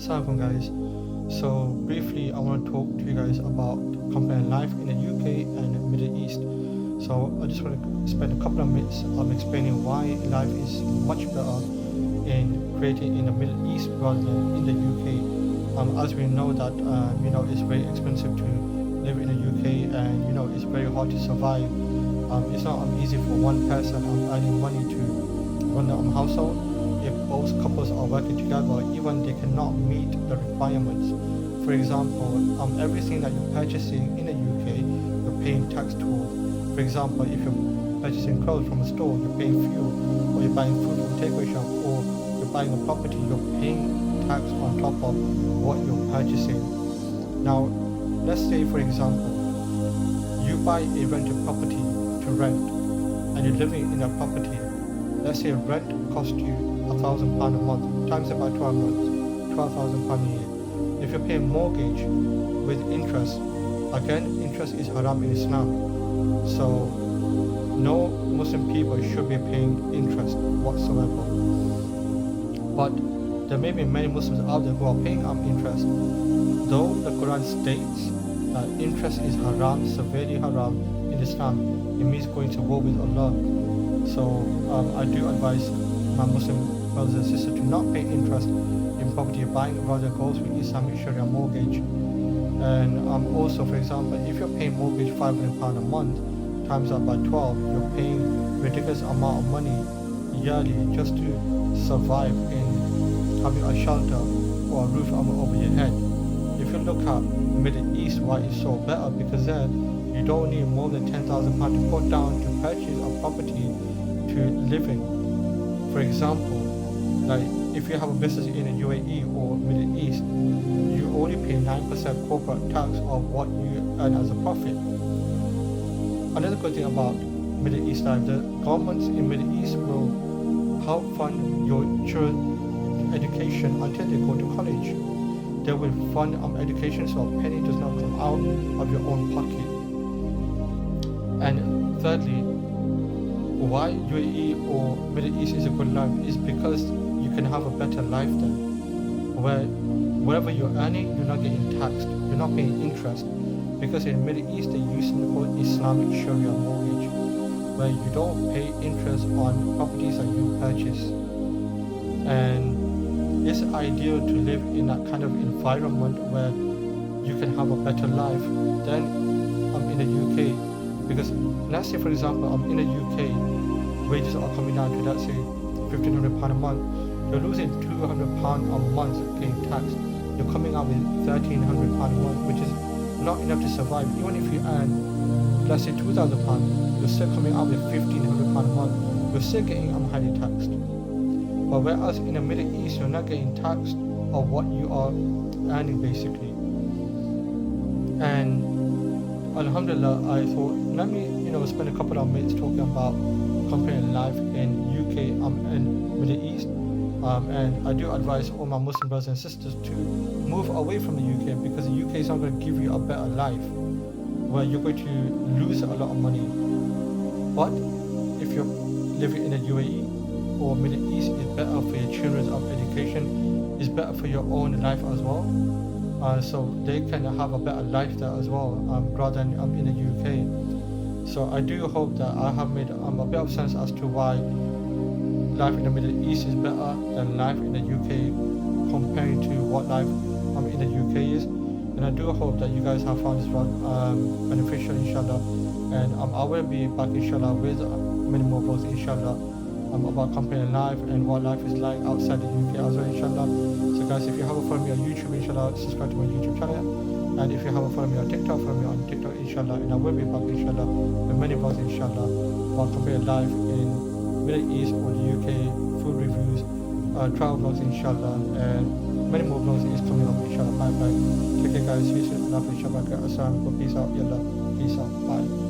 Assalamualaikum guys. So briefly I want to talk to you guys about comparing life in the UK and the Middle East. So I just want to spend a couple of minutes explaining why life is much better in creating in the Middle East rather than in the UK. As we know that it's very expensive to live in the UK, and it's very hard to survive. It's not easy for one person earning money to run the household. If both couples are working together, even they cannot meet the requirements. For example, everything that you're purchasing in the UK, you're paying tax towards. For example, if you're purchasing clothes from a store, you're paying fuel, or you're buying food from a takeaway shop, or you're buying a property, you're paying tax on top of what you're purchasing. Now, let's say, for example, you buy a rented property to rent, and you're living in that property. Let's say rent cost you £1,000 a month, times it by 12 months, £12,000 a year. If you're paying mortgage with interest, again, interest is haram in Islam. So no Muslim people should be paying interest whatsoever. But there may be many Muslims out there who are paying interest. Though the Quran states that interest is haram, severely haram in Islam, it means going to war with Allah. So I do advise my Muslim brothers and sisters to not pay interest in property you're buying, rather go through Islamic Sharia mortgage. And also, for example, if you're paying mortgage £500 a month, times that by 12, you're paying ridiculous amount of money yearly just to survive in having a shelter or a roof over your head. If you look at Middle East, why it's so better, because there you don't need more than £10,000 to put down to purchase a property to live in. For example, like if you have a business in the UAE or Middle East, you only pay 9% corporate tax of what you earn as a profit. Another good thing about Middle East life, the governments in Middle East will help fund your children's education until they go to college. They will fund education so a penny does not come out of your own pocket. And thirdly, why UAE or Middle East is a good life is because you can have a better life there, where wherever you're earning, you're not getting taxed, you're not paying interest, because in Middle East they use something called Islamic Sharia mortgage, where you don't pay interest on properties that you purchase. And it's ideal to live in that kind of environment where you can have a better life than in the UK. Because let's say, for example, in the UK, wages are coming down to, let's say, £1,500 a month. You're losing £200 a month getting taxed. You're coming out with £1,300 a month, which is not enough to survive. Even if you earn, let's say, £2,000, you're still coming out with £1,500 a month. You're still getting highly taxed. But whereas in the Middle East, you're not getting taxed of what you are earning, basically. And Alhamdulillah, I thought, let me spend a couple of minutes talking about comparing life in UK and Middle East. And I do advise all my Muslim brothers and sisters to move away from the UK, because the UK is not going to give you a better life, where you're going to lose a lot of money. But if you're living in the UAE or Middle East, it's better for your children's education, it's better for your own life as well. So they can have a better life there as well, rather than in the UK. So I do hope that I have made a bit of sense as to why life in the Middle East is better than life in the UK, comparing to what life in the UK is. And I do hope that you guys have found this vlog beneficial, inshallah. And I will be back, inshallah, with many more vlogs, inshallah, about comparing life and what life is like outside the UK as well, inshallah. So guys, if you haven't followed me on YouTube, inshallah, subscribe to my YouTube channel. And if you haven't followed me on TikTok, follow me on TikTok, inshallah. And I will be back, inshallah, with many vlogs, inshallah, about comparing life in Middle East or the UK, food reviews, travel vlogs, inshallah, and many more vlogs is coming up, inshallah. Bye bye. Take care guys, see you soon. Inshallah. Peace out, yallah, peace out, bye.